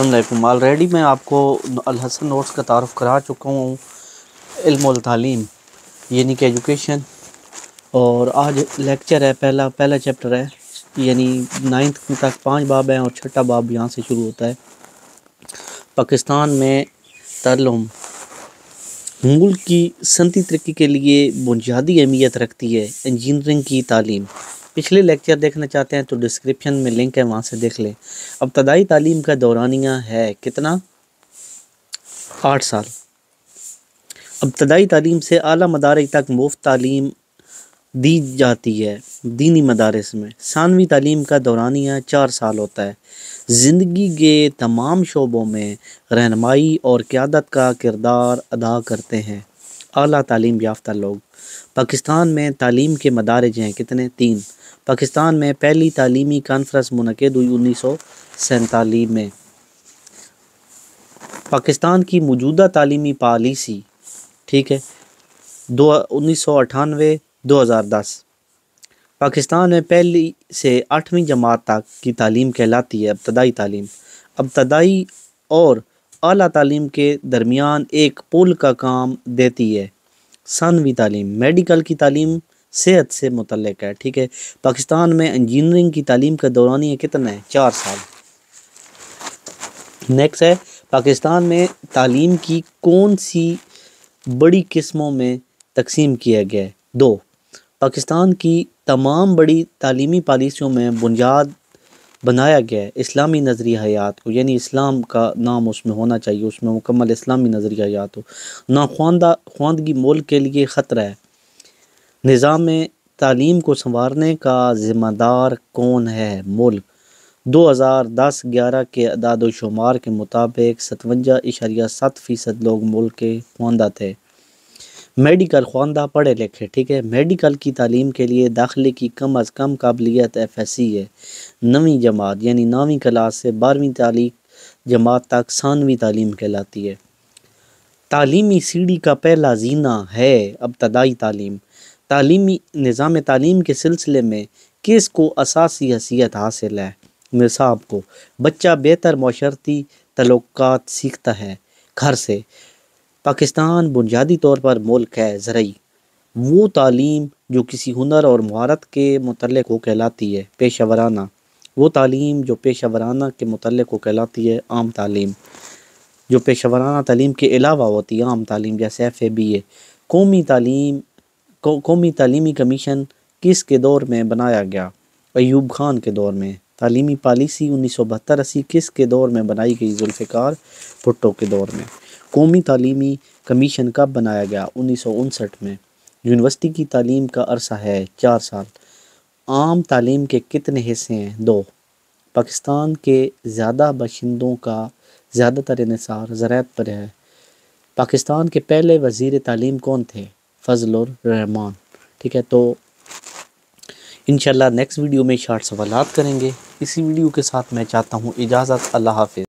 السلام علیکم۔ آلریڈی میں آپ کو الحسن نوٹس کا تعارف کرا چکا ہوں، علم والتعلیم یعنی کہ ایجوکیشن، اور آج لیکچر ہے پہلا چیپٹر ہے، یعنی 9th تک 5 باب ہیں اور 6واں باب یہاں سے شروع ہوتا ہے۔ پاکستان میں تعلیم ملک کی صنعتی ترقی کے لیے بنیادی اہمیت رکھتی ہے۔ انجینئرنگ کی تعلیم پچھلے لیکچر دیکھنا چاہتے ہیں تو ڈسکرپشن میں لنک ہے، وہاں سے دیکھ لیں۔ ابتدائی تعلیم کا دورانیہ ہے کتنا؟ 8 سال۔ ابتدائی تعلیم سے اعلیٰ مدارج تک مفت تعلیم دی جاتی ہے دینی مدارس میں۔ ثانوی تعلیم کا دورانیہ 4 سال ہوتا ہے۔ زندگی کے تمام شعبوں میں رہنمائی اور قیادت کا کردار ادا کرتے ہیں اعلیٰ تعلیم یافتہ لوگ۔ پاکستان میں تعلیم کے مدارج ہیں کتنے؟ 3۔ پاکستان میں پہلی تعلیمی کانفرنس منعقد ہوئی 1947 میں۔ پاکستان کی موجودہ تعلیمی پالیسی 1998-2010 پاکستان میں پہلی سے 8ویں جماعت تک کی تعلیم کہلاتی ہے ابتدائی تعلیم۔ ابتدائی اور اعلیٰ تعلیم کے درمیان ایک پل کا کام دیتی ہے ثانوی تعلیم۔ میڈیکل کی تعلیم صحت سے متعلق ہے۔ پاکستان میں انجینئرنگ کی تعلیم کا دورانیہ کتنا ہے؟ 4 سال۔ نیکسٹ ہے، پاکستان میں تعلیم کی کون سی بڑی قسموں میں تقسیم کیا گیا ہے؟ 2۔ پاکستان کی تمام بڑی تعلیمی پالیسیوں میں بنیاد بنایا گیا ہے اسلامی نظریہ حیات کو، یعنی اسلام کا نام اس میں ہونا چاہیے، اس میں مکمل اسلامی نظریہ حیات ہو۔ ناخواندگی ملک کے لیے خطرہ ہے۔ نظام تعلیم کو سنوارنے کا ذمہ دار کون ہے؟ ملک۔ 2010-11 کے اعداد و شمار کے مطابق 57.7% لوگ ملک کے خواندہ تھے۔ میڈیکل خواندہ پڑھے لکھے، میڈیکل کی تعلیم کے لیے داخلے کی کم از کم قابلیت FSC ہے 9ویں جماعت، یعنی 9ویں کلاس سے 12ویں جماعت تک ثانوی تعلیم کہلاتی ہے۔ تعلیمی سیڑھی کا پہلا زینہ ہے ابتدائی تعلیم۔ تعلیمی نظام تعلیم کے سلسلے میں کس کو اساسی حیثیت حاصل ہے؟ نصاب کو۔ بچہ بہتر معاشرتی تعلقات سیکھتا ہے گھر سے۔ پاکستان بنیادی طور پر ملک ہے زرعی۔ وہ تعلیم جو کسی ہنر اور مہارت کے متعلق ہو کہلاتی ہے پیشہ ورانہ۔ وہ تعلیم جو پیشہ ورانہ کے متعلق ہو کہلاتی ہے عام تعلیم۔ جو پیشہ ورانہ تعلیم کے علاوہ ہوتی ہے عام تعلیم، جیسے FABA۔ قومی تعلیمی کمیشن کس کے دور میں بنایا گیا؟ ایوب خان کے دور میں۔ تعلیمی پالیسی 1972-80 کس کے دور میں بنائی گئی؟ ذوالفقار بھٹو کے دور میں۔ قومی تعلیمی کمیشن کب بنایا گیا؟ 1959 میں۔ یونیورسٹی کی تعلیم کا عرصہ ہے 4 سال۔ عام تعلیم کے کتنے حصے ہیں؟ 2۔ پاکستان کے زیادہ باشندوں کا زیادہ تر انحصار زراعت پر ہے۔ پاکستان کے پہلے وزیر تعلیم کون تھے؟ فضل الرحمان۔ تو انشاءاللہ نیکسٹ ویڈیو میں شارٹ سوالات کریں گے۔ اسی ویڈیو کے ساتھ میں چاہتا ہوں اجازت۔ اللہ حافظ۔